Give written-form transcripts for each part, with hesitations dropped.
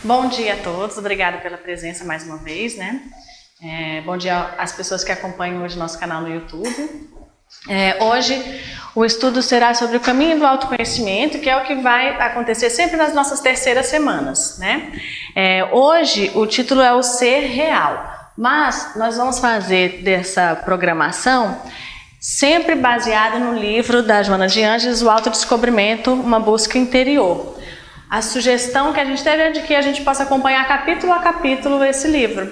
Bom dia a todos, obrigada pela presença mais uma vez, né? Bom dia às pessoas que acompanham hoje nosso canal no YouTube. Hoje o estudo será sobre o caminho do autoconhecimento, que é o que vai acontecer sempre nas nossas terceiras semanas, né? Hoje o título é o Ser Real, mas nós vamos fazer dessa programação sempre baseada no livro da Joana de Ângeles, O Autodescobrimento, uma busca interior. A sugestão que a gente teve é de que a gente possa acompanhar capítulo a capítulo esse livro.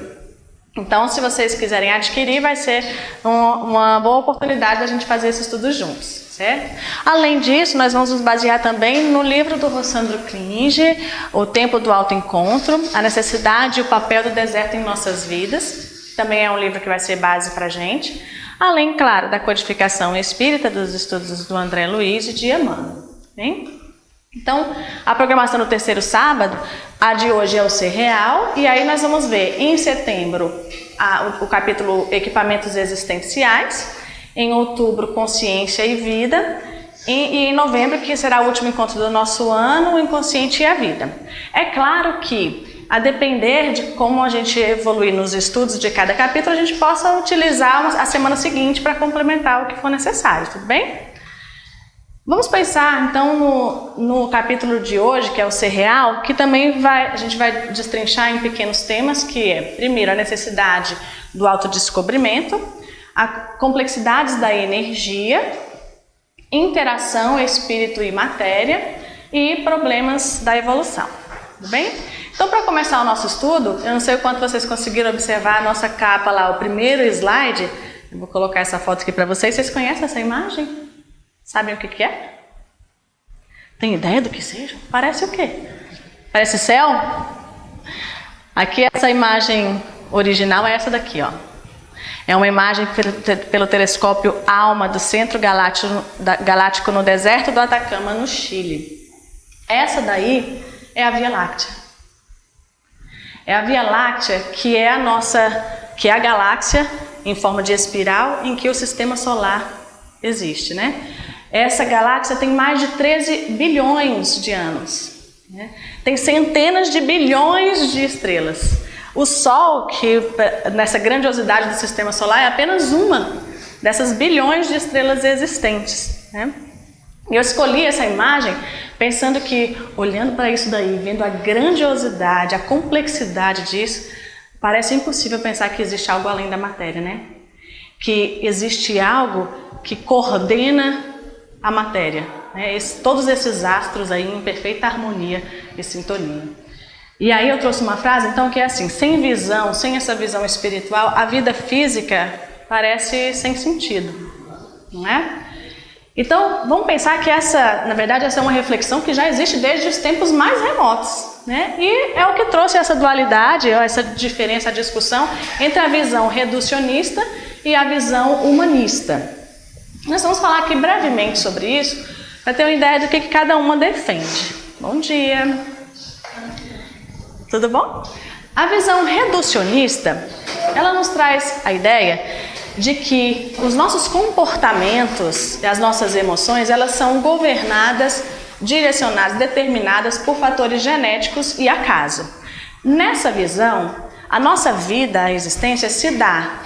Então, se vocês quiserem adquirir, vai ser uma boa oportunidade da gente fazer esse estudo juntos, certo? Além disso, nós vamos nos basear também no livro do Rossandro Klinge, O Tempo do Autoencontro, A Necessidade e o Papel do Deserto em Nossas Vidas. Também é um livro que vai ser base para a gente. Além, claro, da codificação espírita, dos estudos do André Luiz e de Emmanuel. Bem? Então, a programação do terceiro sábado, a de hoje é o Ser Real, e aí nós vamos ver em setembro o capítulo Equipamentos Existenciais, em outubro Consciência e Vida, e em novembro, que será o último encontro do nosso ano, o Inconsciente e a Vida. É claro que, a depender de como a gente evoluir nos estudos de cada capítulo, a gente possa utilizar a semana seguinte para complementar o que for necessário, tudo bem? Vamos pensar então no capítulo de hoje, que é o Ser Real, que também a gente vai destrinchar em pequenos temas, que é, primeiro, a necessidade do autodescobrimento, as complexidades da energia, interação espírito e matéria e problemas da evolução, tudo bem? Então, para começar o nosso estudo, eu não sei o quanto vocês conseguiram observar a nossa capa lá, o primeiro slide. Eu vou colocar essa foto aqui para vocês. Vocês conhecem essa imagem? Sabem o que é? Tem ideia do que seja? Parece o quê? Parece céu? Aqui essa imagem original é essa daqui, ó. É uma imagem pelo telescópio ALMA do Centro Galáctico no deserto do Atacama, no Chile. Essa daí é a Via Láctea. É a Via Láctea que é a galáxia em forma de espiral em que o sistema solar existe, né? Essa galáxia tem mais de 13 bilhões de anos, né? Tem centenas de bilhões de estrelas. O Sol, que nessa grandiosidade do sistema solar, é apenas uma dessas bilhões de estrelas existentes, né? E eu escolhi essa imagem pensando que, olhando para isso daí, vendo a grandiosidade, a complexidade disso, parece impossível pensar que existe algo além da matéria, né? Que existe algo que coordena a matéria, né? Todos esses astros aí em perfeita harmonia e sintonia. E aí eu trouxe uma frase, então, que é assim: sem visão, sem essa visão espiritual, a vida física parece sem sentido, não é? Então, vamos pensar que na verdade, essa é uma reflexão que já existe desde os tempos mais remotos, né? E é o que trouxe essa dualidade, essa diferença, a discussão entre a visão reducionista e a visão humanista. Nós vamos falar aqui brevemente sobre isso, para ter uma ideia do que cada uma defende. Bom dia! Tudo bom? A visão reducionista, ela nos traz a ideia de que os nossos comportamentos e as nossas emoções, elas são governadas, direcionadas, determinadas por fatores genéticos e acaso. Nessa visão, a nossa vida, a existência, se dá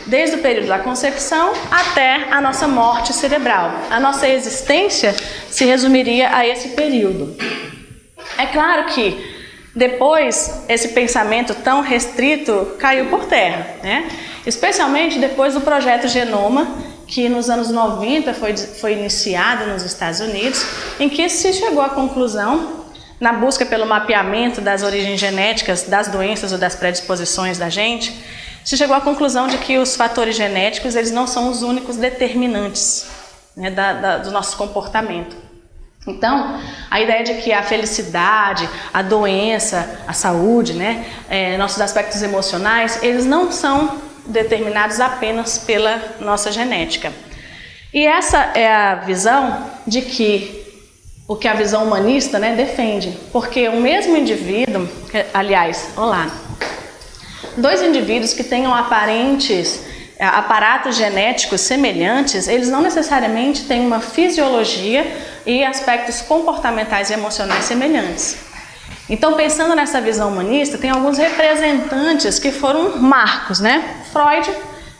desde o período da concepção até a nossa morte cerebral. A nossa existência se resumiria a esse período. É claro que depois esse pensamento tão restrito caiu por terra, né? Especialmente depois do projeto Genoma, que nos anos 90 foi iniciado nos Estados Unidos, em que se chegou à conclusão, na busca pelo mapeamento das origens genéticas das doenças ou das predisposições da gente, se chegou à conclusão de que os fatores genéticos eles não são os únicos determinantes, né, do nosso comportamento. Então, a ideia de que a felicidade, a doença, a saúde, né, nossos aspectos emocionais, eles não são determinados apenas pela nossa genética. E essa é a visão de o que a visão humanista, né, defende. Porque o mesmo indivíduo, aliás, dois indivíduos que tenham aparatos genéticos semelhantes, eles não necessariamente têm uma fisiologia e aspectos comportamentais e emocionais semelhantes. Então, pensando nessa visão humanista, tem alguns representantes que foram marcos, né? Freud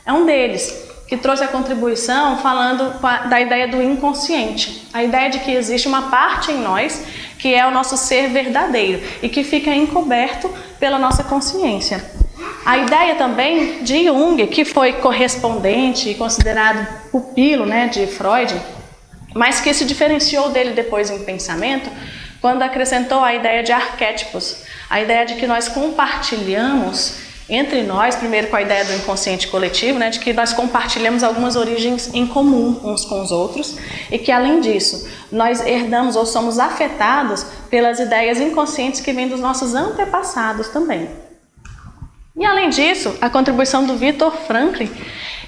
é um deles, que trouxe a contribuição falando da ideia do inconsciente. A ideia de que existe uma parte em nós que é o nosso ser verdadeiro e que fica encoberto pela nossa consciência. A ideia também de Jung, que foi correspondente e considerado pupilo, né, de Freud, mas que se diferenciou dele depois em pensamento, quando acrescentou a ideia de arquétipos, a ideia de que nós compartilhamos entre nós, primeiro com a ideia do inconsciente coletivo, né, de que nós compartilhamos algumas origens em comum uns com os outros e que, além disso, nós herdamos ou somos afetados pelas ideias inconscientes que vêm dos nossos antepassados também. E, além disso, a contribuição do Viktor Frankl,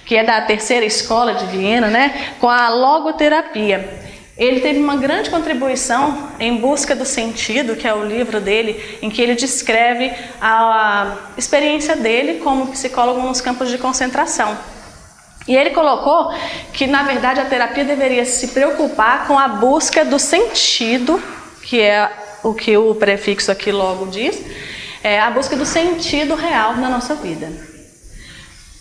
que é da terceira escola de Viena, né, com a logoterapia. Ele teve uma grande contribuição em Busca do Sentido, que é o livro dele, em que ele descreve a experiência dele como psicólogo nos campos de concentração. E ele colocou que, na verdade, a terapia deveria se preocupar com a busca do sentido, que é o que o prefixo aqui logo diz, a busca do sentido real na nossa vida.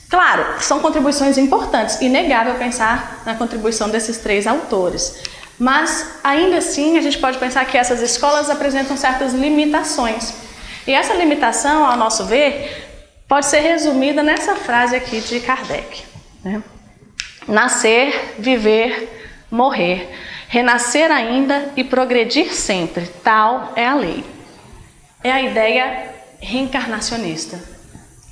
Claro, são contribuições importantes, inegável pensar na contribuição desses três autores. Mas, ainda assim, a gente pode pensar que essas escolas apresentam certas limitações. E essa limitação, ao nosso ver, pode ser resumida nessa frase aqui de Kardec, né? Nascer, viver, morrer, renascer ainda e progredir sempre, tal é a lei. É a ideia reencarnacionista.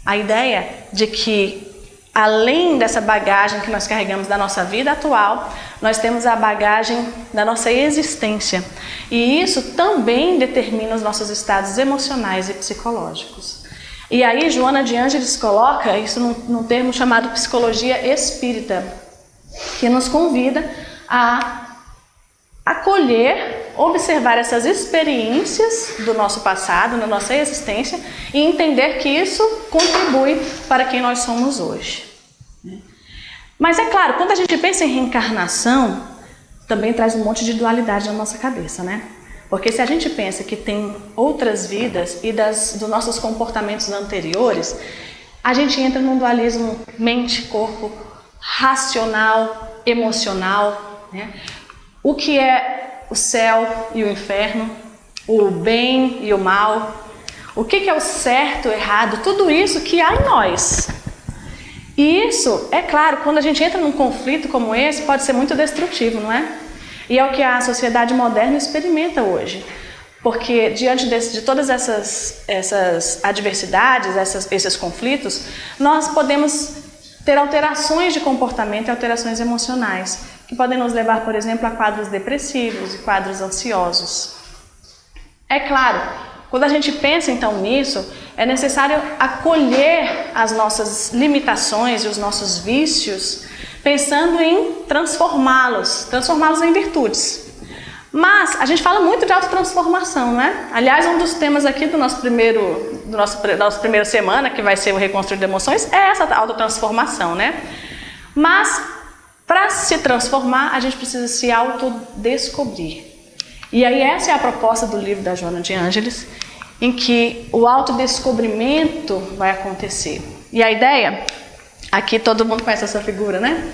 A ideia de que, além dessa bagagem que nós carregamos da nossa vida atual, nós temos a bagagem da nossa existência. E isso também determina os nossos estados emocionais e psicológicos. E aí Joana de Ângeles coloca isso num termo chamado psicologia espírita, que nos convida a acolher, observar essas experiências do nosso passado, na nossa existência, e entender que isso contribui para quem nós somos hoje. Mas é claro, quando a gente pensa em reencarnação, também traz um monte de dualidade na nossa cabeça, né? Porque se a gente pensa que tem outras vidas e dos nossos comportamentos anteriores, a gente entra num dualismo mente-corpo, racional, emocional, né? O que é o céu e o inferno, o bem e o mal, o que é o certo, o errado, tudo isso que há em nós. E isso, é claro, quando a gente entra num conflito como esse, pode ser muito destrutivo, não é? E é o que a sociedade moderna experimenta hoje. Porque diante de todas essas adversidades, esses conflitos, nós podemos ter alterações de comportamento e alterações emocionais, que podem nos levar, por exemplo, a quadros depressivos e quadros ansiosos. É claro, quando a gente pensa então nisso, é necessário acolher as nossas limitações e os nossos vícios, pensando em transformá-los em virtudes. Mas a gente fala muito de autotransformação, né? Aliás, um dos temas aqui da nossa primeira semana, que vai ser o Reconstruindo Emoções, é essa autotransformação, né? Mas, para se transformar, a gente precisa se autodescobrir. E aí essa é a proposta do livro da Joana de Ângeles, em que o autodescobrimento vai acontecer. E a ideia, aqui todo mundo conhece essa figura, né?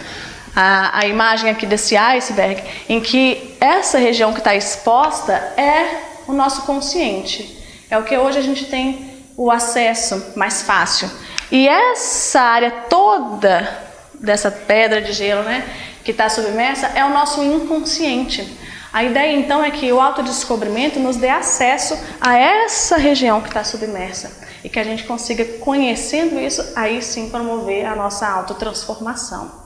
A imagem aqui desse iceberg, em que essa região que está exposta é o nosso consciente. É o que hoje a gente tem o acesso mais fácil. E essa área toda dessa pedra de gelo, né, que está submersa, é o nosso inconsciente. A ideia então é que o autodescobrimento nos dê acesso a essa região que está submersa e que a gente consiga, conhecendo isso, aí sim promover a nossa autotransformação.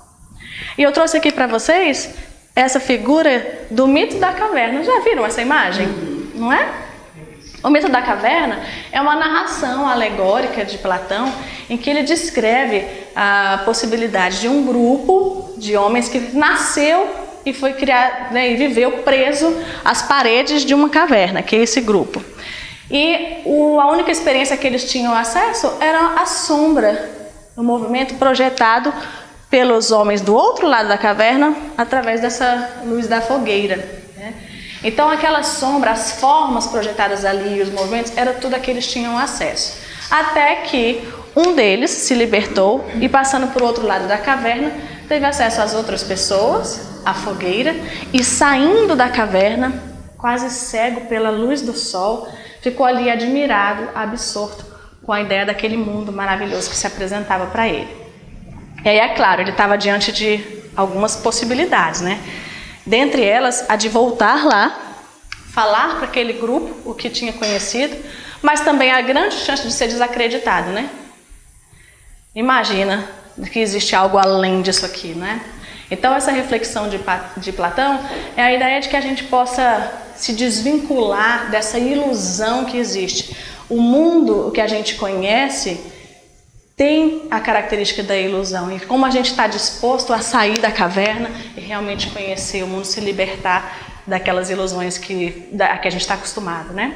E eu trouxe aqui para vocês essa figura do mito da caverna. Já viram essa imagem? Não é? O mito da caverna é uma narração alegórica de Platão em que ele descreve a possibilidade de um grupo de homens que nasceu e foi criado, né, e viveu preso às paredes de uma caverna, que é esse grupo. E a única experiência que eles tinham acesso era a sombra, o movimento projetado pelos homens do outro lado da caverna através dessa luz da fogueira, né? Então aquela sombra, as formas projetadas ali, os movimentos, era tudo a que eles tinham acesso. Até que um deles se libertou e, passando por outro lado da caverna, teve acesso às outras pessoas, à fogueira, e saindo da caverna, quase cego pela luz do sol, ficou ali admirado, absorto com a ideia daquele mundo maravilhoso que se apresentava para ele. E aí, é claro, ele estava diante de algumas possibilidades, né? Dentre elas, a de voltar lá, falar para aquele grupo o que tinha conhecido, mas também a grande chance de ser desacreditado, né? Imagina que existe algo além disso aqui, né? Então, essa reflexão de Platão é a ideia de que a gente possa se desvincular dessa ilusão que existe. O mundo que a gente conhece tem a característica da ilusão. E como a gente está disposto a sair da caverna e realmente conhecer o mundo, se libertar daquelas ilusões a que a gente está acostumado, né?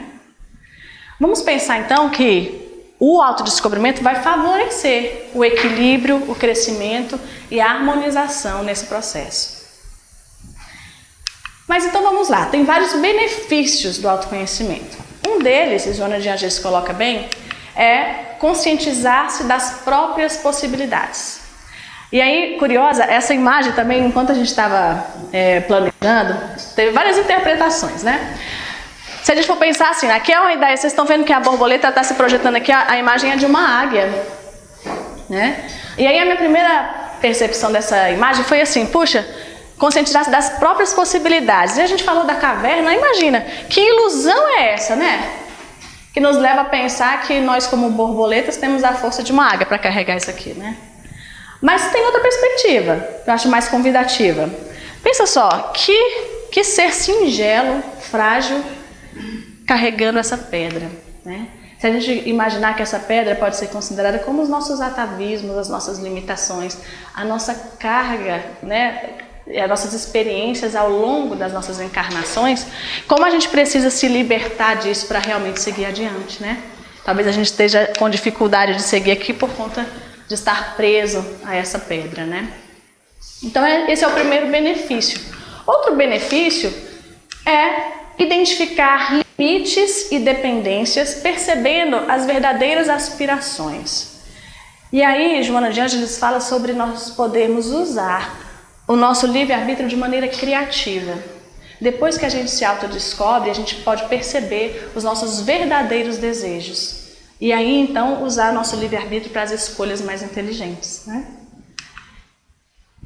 Vamos pensar então que o autodescobrimento vai favorecer o equilíbrio, o crescimento e a harmonização nesse processo. Mas então vamos lá, tem vários benefícios do autoconhecimento. Um deles, e Joana de Angeles coloca bem, é conscientizar-se das próprias possibilidades. E aí, curiosa, essa imagem também, enquanto a gente estava planejando, teve várias interpretações, né? Se a gente for pensar assim, aqui é uma ideia, vocês estão vendo que a borboleta está se projetando aqui, a imagem é de uma águia, né? E aí a minha primeira percepção dessa imagem foi assim, puxa, conscientizar-se das próprias possibilidades. E a gente falou da caverna, imagina, que ilusão é essa, né? Que nos leva a pensar que nós, como borboletas, temos a força de uma águia para carregar isso aqui, né? Mas tem outra perspectiva, que eu acho mais convidativa. Pensa só, que ser singelo, frágil, carregando essa pedra, né? Se a gente imaginar que essa pedra pode ser considerada como os nossos atavismos, as nossas limitações, a nossa carga, né? As nossas experiências ao longo das nossas encarnações, como a gente precisa se libertar disso para realmente seguir adiante, né? Talvez a gente esteja com dificuldade de seguir aqui por conta de estar preso a essa pedra, né? Então esse é o primeiro benefício. Outro benefício é identificar limites e dependências, percebendo as verdadeiras aspirações. E aí, Joana de Angeles fala sobre nós podermos usar o nosso livre-arbítrio de maneira criativa. Depois que a gente se autodescobre, a gente pode perceber os nossos verdadeiros desejos. E aí, então, usar nosso livre-arbítrio para as escolhas mais inteligentes, né?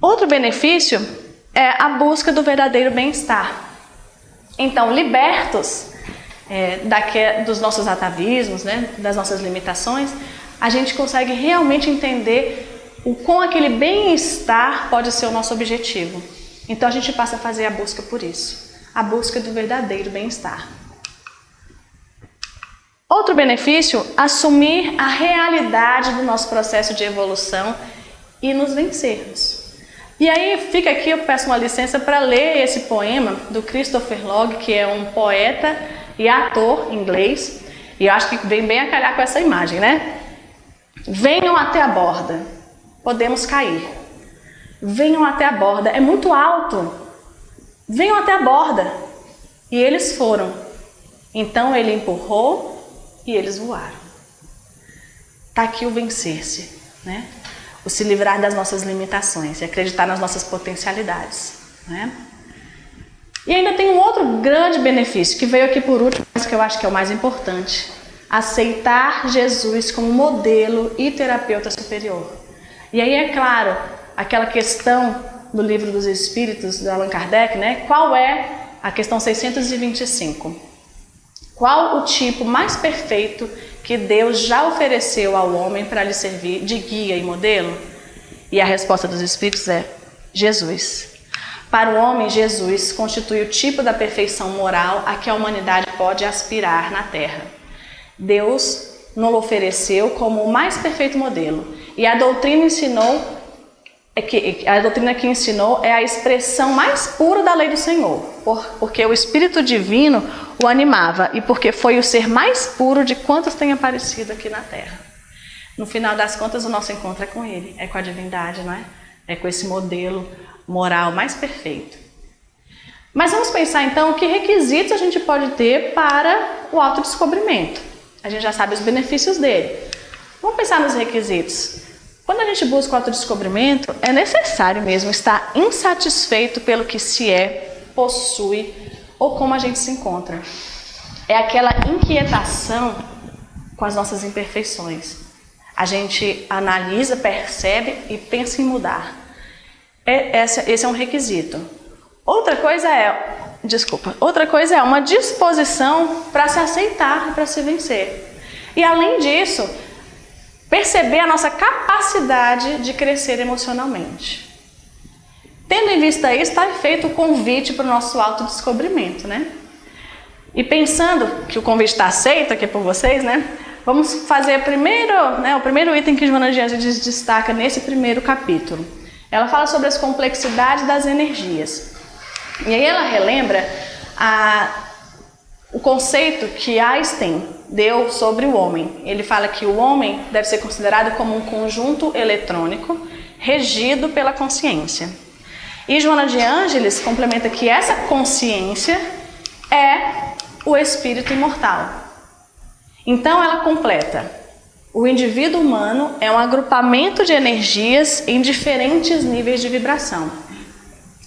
Outro benefício é a busca do verdadeiro bem-estar. Então, libertos dos nossos atavismos, né, das nossas limitações, a gente consegue realmente entender o quão aquele bem-estar pode ser o nosso objetivo. Então a gente passa a fazer a busca por isso, a busca do verdadeiro bem-estar. Outro benefício, assumir a realidade do nosso processo de evolução e nos vencermos. E aí fica aqui, eu peço uma licença para ler esse poema do Christopher Logg, que é um poeta e ator inglês, e eu acho que vem bem a calhar com essa imagem, né? Venham até a borda. Podemos cair. Venham até a borda. É muito alto. Venham até a borda. E eles foram. Então ele empurrou e eles voaram. Está aqui o vencer-se, né? O se livrar das nossas limitações e acreditar nas nossas potencialidades, né? E ainda tem um outro grande benefício que veio aqui por último, mas que eu acho que é o mais importante. Aceitar Jesus como modelo e terapeuta superior. E aí, é claro, aquela questão do Livro dos Espíritos, de Allan Kardec, né? Qual é a questão 625? Qual o tipo mais perfeito que Deus já ofereceu ao homem para lhe servir de guia e modelo? E a resposta dos Espíritos é Jesus. Para o homem, Jesus constitui o tipo da perfeição moral a que a humanidade pode aspirar na Terra. Deus nos ofereceu como o mais perfeito modelo. E a doutrina que ensinou é a expressão mais pura da lei do Senhor, porque o Espírito Divino o animava e porque foi o ser mais puro de quantos tem aparecido aqui na Terra. No final das contas, o nosso encontro é com Ele, é com a divindade, não é? É com esse modelo moral mais perfeito. Mas vamos pensar então que requisitos a gente pode ter para o autodescobrimento. A gente já sabe os benefícios dele. Vamos pensar nos requisitos. Quando a gente busca o autodescobrimento, é necessário mesmo estar insatisfeito pelo que se é, possui ou como a gente se encontra. É aquela inquietação com as nossas imperfeições. A gente analisa, percebe e pensa em mudar. Esse é um requisito. Outra coisa é uma disposição para se aceitar e para se vencer. E além disso, perceber a nossa capacidade de crescer emocionalmente. Tendo em vista isso, está feito o convite para o nosso autodescobrimento, né? E pensando que o convite está aceito aqui por vocês, né? Vamos fazer o primeiro item que Joana de Ângeles destaca nesse primeiro capítulo. Ela fala sobre as complexidades das energias. E aí ela relembra o conceito que Einstein deu sobre o homem. Ele fala que o homem deve ser considerado como um conjunto eletrônico regido pela consciência. E Joana de Ângeles complementa que essa consciência é o espírito imortal. Então ela completa: o indivíduo humano é um agrupamento de energias em diferentes níveis de vibração.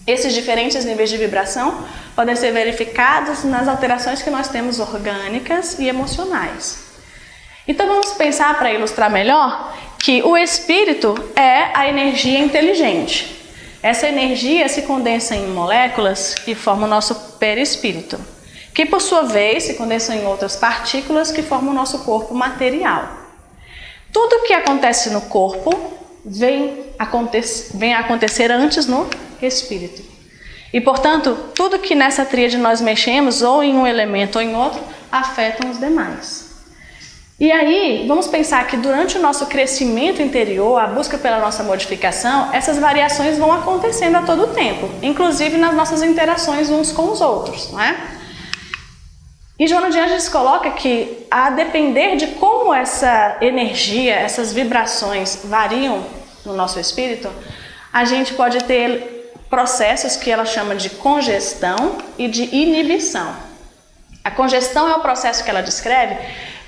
Esses diferentes níveis de vibração podem ser verificados nas alterações que nós temos orgânicas e emocionais. Então vamos pensar, para ilustrar melhor, que o espírito é a energia inteligente. Essa energia se condensa em moléculas que formam o nosso perispírito, que por sua vez se condensam em outras partículas que formam o nosso corpo material. Tudo que acontece no corpo vem a acontecer antes no espírito. E, portanto, tudo que nessa tríade nós mexemos, ou em um elemento ou em outro, afetam os demais. E aí, vamos pensar que durante o nosso crescimento interior, a busca pela nossa modificação, essas variações vão acontecendo a todo tempo, inclusive nas nossas interações uns com os outros, não é? E Joana de Ângeles coloca que, a depender de como essa energia, essas vibrações variam no nosso espírito, a gente pode ter processos que ela chama de congestão e de inibição. A congestão é o processo que ela descreve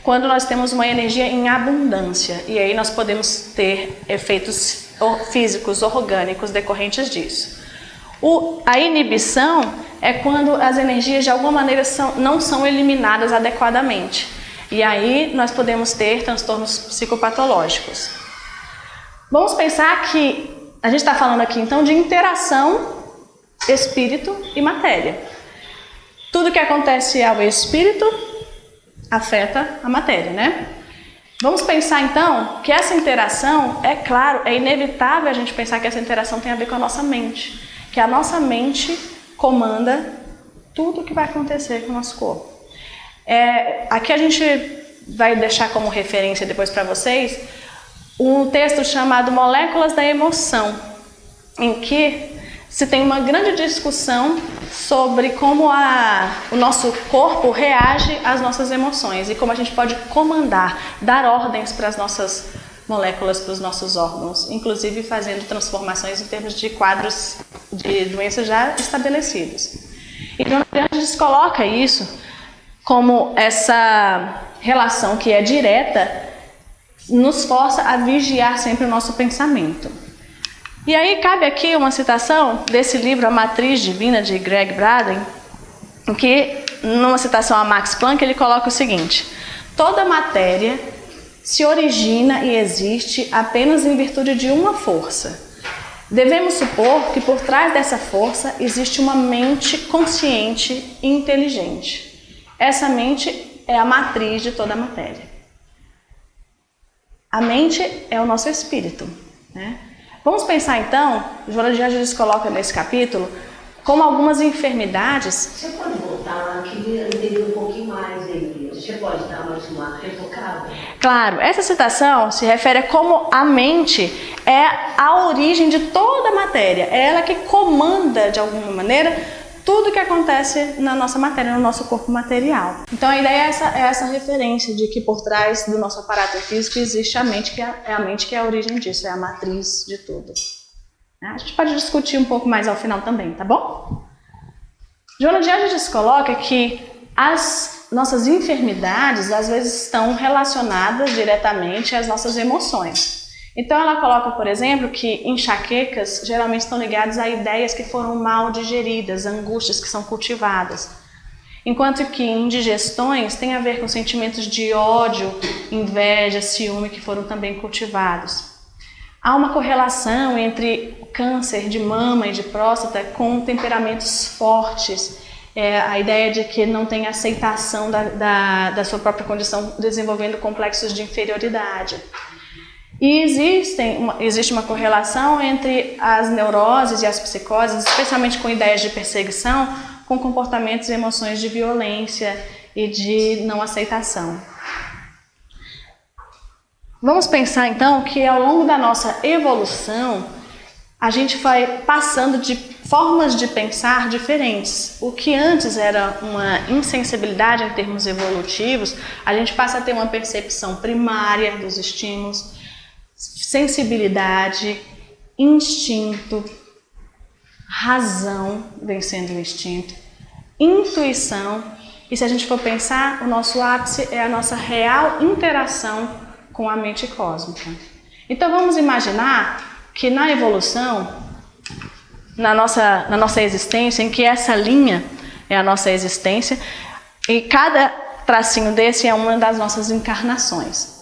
quando nós temos uma energia em abundância, e aí nós podemos ter efeitos físicos orgânicos decorrentes disso. A inibição é quando as energias de alguma maneira não são eliminadas adequadamente, e aí nós podemos ter transtornos psicopatológicos. Vamos pensar que a gente está falando aqui então de interação espírito e matéria. Tudo que acontece ao espírito afeta a matéria, né? Vamos pensar então que essa interação, é claro, é inevitável a gente pensar que essa interação tem a ver com a nossa mente, que a nossa mente comanda tudo o que vai acontecer com o nosso corpo. Aqui a gente vai deixar como referência depois para vocês um texto chamado Moléculas da Emoção, em que se tem uma grande discussão sobre como o nosso corpo reage às nossas emoções e como a gente pode comandar, dar ordens para as nossas moléculas, para os nossos órgãos, inclusive fazendo transformações em termos de quadros de doenças já estabelecidos. E Joana de Ângeles coloca isso como essa relação que é direta, nos força a vigiar sempre o nosso pensamento. E aí cabe aqui uma citação desse livro A Matriz Divina, de Greg Braden, em que, numa citação a Max Planck, ele coloca o seguinte: toda matéria se origina e existe apenas em virtude de uma força. Devemos supor que por trás dessa força existe uma mente consciente e inteligente. Essa mente é a matriz de toda a matéria. A mente é o nosso espírito, né? Vamos pensar então, Joana de Ângeles coloca nesse capítulo, como algumas enfermidades... Você pode voltar, queria entender um pouquinho mais aí. Você pode dar mais uma retocada? Claro, essa citação se refere a como a mente é a origem de toda a matéria. É ela que comanda, de alguma maneira, tudo que acontece na nossa matéria, no nosso corpo material. Então a ideia é essa referência de que por trás do nosso aparato físico existe a mente, que é a mente que é a origem disso, é a matriz de tudo. A gente pode discutir um pouco mais ao final também, tá bom? Joana de Ângeles coloca que as nossas enfermidades às vezes estão relacionadas diretamente às nossas emoções. Então ela coloca, por exemplo, que enxaquecas geralmente estão ligadas a ideias que foram mal digeridas, angústias que são cultivadas. Enquanto que indigestões têm a ver com sentimentos de ódio, inveja, ciúme que foram também cultivados. Há uma correlação entre o câncer de mama e de próstata com temperamentos fortes, a ideia de que não tem aceitação da sua própria condição, desenvolvendo complexos de inferioridade. E existe uma correlação entre as neuroses e as psicoses, especialmente com ideias de perseguição, com comportamentos e emoções de violência e de não aceitação. Vamos pensar então que ao longo da nossa evolução, a gente vai passando de formas de pensar diferentes. O que antes era uma insensibilidade em termos evolutivos, a gente passa a ter uma percepção primária dos estímulos, sensibilidade, instinto, razão vencendo o instinto, intuição, e se a gente for pensar, o nosso ápice é a nossa real interação com a mente cósmica. Então vamos imaginar que na evolução, na nossa existência, em que essa linha é a nossa existência, e cada tracinho desse é uma das nossas encarnações.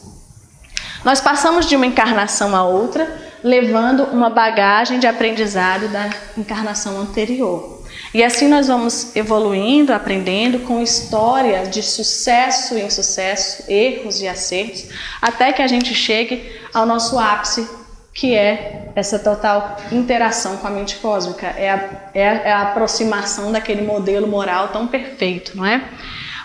Nós passamos de uma encarnação a outra, levando uma bagagem de aprendizado da encarnação anterior. E assim nós vamos evoluindo, aprendendo com história de sucesso e insucesso, erros e acertos, até que a gente chegue ao nosso ápice, que é essa total interação com a mente cósmica, é a aproximação daquele modelo moral tão perfeito, não é?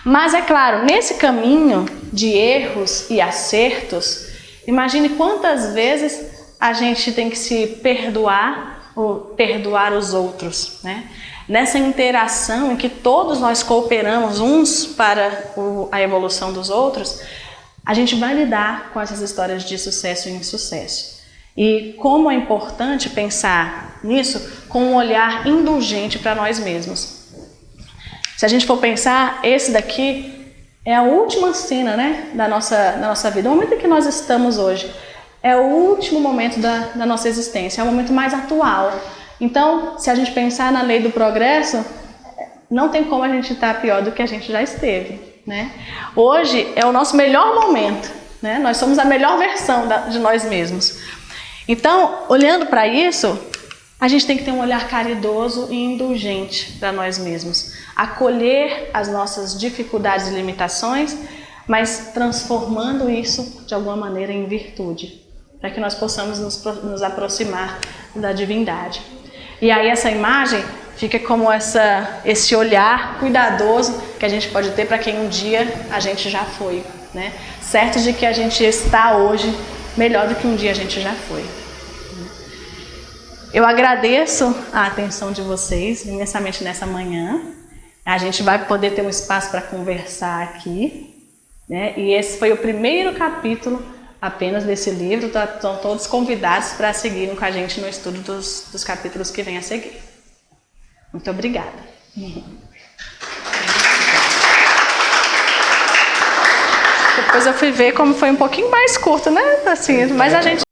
Mas é claro, nesse caminho de erros e acertos, imagine quantas vezes a gente tem que se perdoar ou perdoar os outros, né? Nessa interação em que todos nós cooperamos uns para a evolução dos outros, a gente vai lidar com essas histórias de sucesso e insucesso. E como é importante pensar nisso com um olhar indulgente para nós mesmos. Se a gente for pensar, esse daqui é a última cena, né, da nossa vida, o momento em que nós estamos hoje. É o último momento da nossa existência, é o momento mais atual. Então, se a gente pensar na lei do progresso, não tem como a gente estar pior do que a gente já esteve, né? Hoje é o nosso melhor momento, né? Nós somos a melhor versão de nós mesmos. Então, olhando para isso, a gente tem que ter um olhar caridoso e indulgente para nós mesmos. Acolher as nossas dificuldades e limitações, mas transformando isso de alguma maneira em virtude, para que nós possamos nos aproximar da divindade. E aí essa imagem fica como esse olhar cuidadoso que a gente pode ter para quem um dia a gente já foi, né? Certo de que a gente está hoje melhor do que um dia a gente já foi. Eu agradeço a atenção de vocês imensamente nessa manhã. A gente vai poder ter um espaço para conversar aqui, né? E esse foi o primeiro capítulo apenas desse livro, estão todos convidados para seguirem com a gente no estudo dos capítulos que vêm a seguir. Muito obrigada. Depois eu fui ver como foi um pouquinho mais curto, né? Assim, mas a gente